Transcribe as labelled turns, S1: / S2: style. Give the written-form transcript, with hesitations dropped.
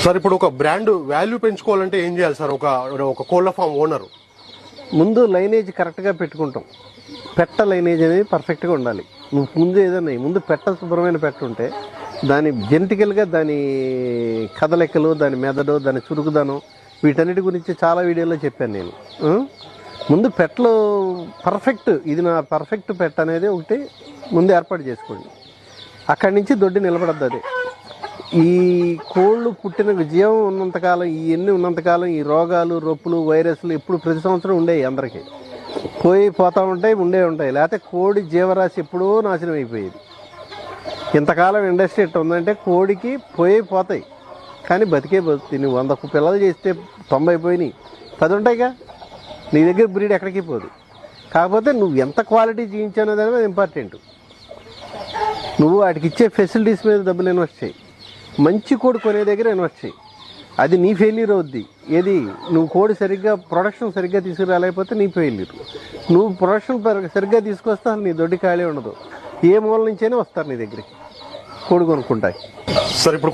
S1: Sir ఇప్పుడు ఒక brand value పెంచుకోవాలంటే ఏం చేయాలి సార్? ఒక కోళ్ల ఫామ్ ఓనర్
S2: ముందు లైనేజ్ కరెక్ట్గా పెట్టుకుంటాం. పెట్ట లైనేజ్ అనేది పర్ఫెక్ట్గా ఉండాలి. నువ్వు ముందు ఏదన్నా ముందు పెట్ట శుభ్రమైన పెట్ట ఉంటే దాని జెనెటికల్గా దాని కదలికలు, దాని మెదడు, దాని చురుకుదనం, వీటన్నిటి గురించి చాలా వీడియోలో చెప్పాను నేను. ముందు పెట్టలు పర్ఫెక్ట్, ఇది నా పర్ఫెక్ట్ పెట్ట అనేది ఒకటి ముందు ఏర్పాటు చేసుకోండి. అక్కడి నుంచి దొడ్డి నిలబడద్దు. అదే ఈ కోళ్ళు పుట్టిన జీవం ఉన్నంతకాలం, ఇవన్నీ ఉన్నంతకాలం ఈ రోగాలు, రొప్పులు, వైరస్లు ఎప్పుడు ప్రతి సంవత్సరం ఉండేవి. అందరికీ పోతా ఉంటాయి, ఉంటాయి. లేకపోతే కోడి జీవరాశి ఎప్పుడూ నాశనం అయిపోయేది. ఇంతకాలం ఇండస్ట్రీ ఎట్లా ఉందంటే కోడికి పోతాయి కానీ బతుకుతుంది. నువ్వు 100 పిల్లలు చేస్తే 90 పోయినాయి, 10 ఉంటాయిగా. నీ దగ్గర బ్రీడ్ ఎక్కడికి పోదు. కాకపోతే నువ్వు ఎంత క్వాలిటీ జీవించావు అనేది ఇంపార్టెంట్. నువ్వు వాటికి ఇచ్చే ఫెసిలిటీస్ మీద డబ్బులు ఇన్వెస్ట్ చేయి. మంచి కోడి కొనే దగ్గర ఇన్వెస్ట్ చేయి. అది నీ ఫెయిల్యూర్ అవుద్ది. ఏది నువ్వు కోడి ప్రొడక్షన్ సరిగ్గా తీసుకురాలేకపోతే నీ ఫెయిల్యూర్. నువ్వు ప్రొడక్షన్ సరిగ్గా తీసుకొస్తే నీ దొడ్డి ఖాళీ ఉండదు. ఏ మూల నుంచైనా వస్తారు నీ దగ్గరికి కోడి కొనుక్కుంటాయి.
S1: సార్ ఇప్పుడు